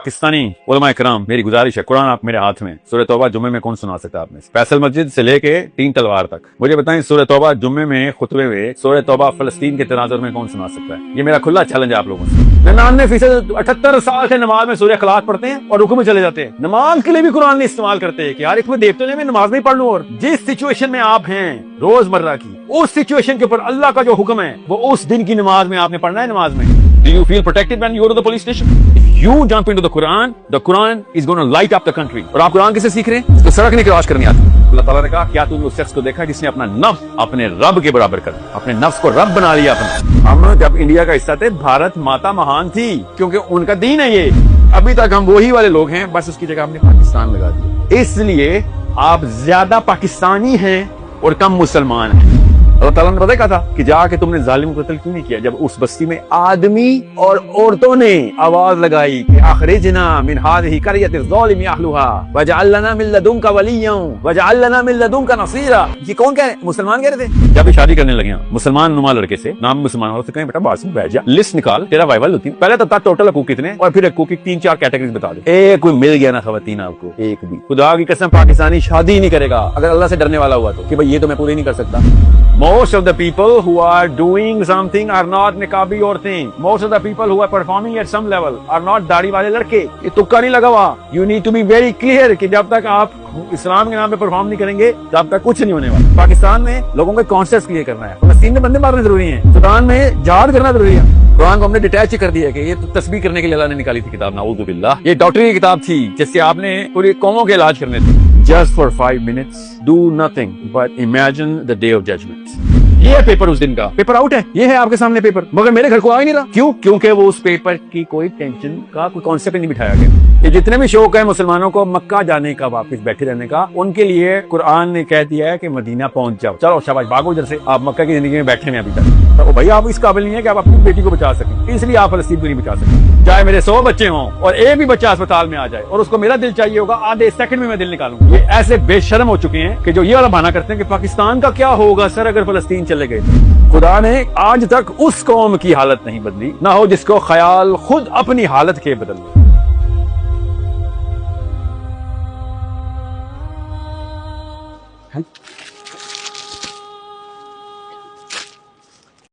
पाकिस्तानी उलमा इकराम, मेरी गुजारिश है, कुरान आप मेरे हाथ में, सूरह तौबा जुम्मे में कौन सुना सकता है आपने? फैसल मस्जिद से लेके 3 तलवार तक मुझे बताएं, सूरह तौबा जुम्मे में खुतबे में, सूरह तौबा फलस्तीन के तनाजुर में कौन सुना सकता है? ये मेरा खुला चैलेंज है आप लोगों से। 99% 78 साल से नमाज में सूरह इखलास पढ़ते हैं और रुकू में चले जाते हैं। नमाज के लिए भी कुरान नहीं इस्तेमाल करते हैं कि यार इसमें देख तो नहीं, मैं नमाज नहीं पढ़ लूं। और जिस सिचुएशन में आप हैं रोजमर्रा की, उस सिचुएशन के ऊपर अल्लाह का जो हुक्म है वो उस दिन की नमाज में आपने पढ़ना है। नमाज में Do you feel protected when you go to the police station? If you jump into the Quran is going to light up the country. और आप कुरान किसे सीख रहे हैं? इसको सड़क नहीं क्रॉस करनी आती। अल्लाह ताला ने कहा, क्या तूने उस शख्स को देखा जिसने अपना नफ्स अपने रब के बराबर कर दिया, अपने नफ्स को रब बना लिया अपना। हम जब इंडिया का हिस्सा थे, भारत माता महान थी क्योंकि उनका दीन है ये। अभी तक हम वही वाले लोग हैं, बस उसकी जगह हमने पाकिस्तान लगा दिया। इसलिए आप ज्यादा पाकिस्तानी हैं और कम मुसलमान हैं। अल्लाह ताला ने पता क्या था कि जाके तुमने जालिम को कत्ल क्यों नहीं किया? जब उस बस्ती में आदमी और औरतों ने आवाज लगाई कि अखरिजना मिन हाज़िही क़रयतिज़ ज़ालिमी अहलुहा वजअल लना मिन लदुनका वलिय्यन वजअल लना मिन लदुनका नसीरा। ये कौन कह रहे? मुसलमान कह रहे थे। जब शादी करने लगे मुसलमान नुमा लड़के से, नाम मुसलमान हो सकते हैं, बेटा बात बैठ जा, लिस्ट निकाल, तेरा वाइवल होती है। पहले तो टोटल हकूक कितने और फिर हकूक की 3-4 कैटेगरीज बता दे। एक कोई मिल गया ना खवातीन आपको, एक भी। खुदा की कसम पाकिस्तानी शादी नहीं करेगा अगर अल्लाह से डरने वाला हुआ तो, कि भाई ये तो मैं पूरी नहीं कर सकता। Most of the people who are doing something are not niqabi औरतें। Most of the people who are performing at some level are not दाढ़ी वाले लड़के। ये तुक्का नहीं लगा हुआ। You need to be very clear कि जब तक आप इस्लाम के नाम पे परफॉर्म नहीं करेंगे तब तक कुछ नहीं होने वाला। पाकिस्तान में लोगों को कॉन्सेप्ट क्लियर करना है, फलस्तीन में बंदे मारने जरूरी हैं, सूडान में जहाद करना जरूरी है। कुरान को हमने डिटैच कर दिया कि ये तो तस्बीह करने के लिए अल्लाह ने निकाली थी किताब, नाऊज़ु बिल्लाह। ये डॉक्टरी की किताब थी जिससे आपने पूरी कौमों के इलाज करने थे। Just for 5 minutes, do nothing but imagine the day of judgment. ये है पेपर उस दिन का, पेपर आउट है, ये है आपके सामने पेपर, मगर मेरे घर को आ ही नहीं रहा। क्यों? क्योंकि वो उस पेपर की कोई टेंशन का कोई कॉन्सेप्ट नहीं बिठाया गया। ये जितने भी शौक है मुसलमानों को मक्का जाने का, वापस बैठे रहने का, उनके लिए कुरान ने कह दिया है कि मदीना पहुंच जाओ, चलो शाबाश भागो इधर से। आप मक्का की जिंदगी में बैठे हैं अभी तक, तो भाई आप इस काबिल नहीं है कि आप अपनी बेटी को बचा सकें, इसलिए आप फलस्तीन को नहीं बचा सकते। चाहे मेरे 100 बच्चे हों और एक भी बच्चा अस्पताल में आ जाए और उसको मेरा दिल चाहिए होगा, आधे सेकंड में मैं दिल निकालूंगा। ये ऐसे बेशर्म हो चुके हैं कि जो ये वाला बहाना करते हैं कि पाकिस्तान का क्या होगा सर अगर फलस्तीन चले गए। खुदा ने आज तक उस कौम की हालत नहीं बदली ना हो जिसको ख्याल खुद अपनी हालत के बदल ले।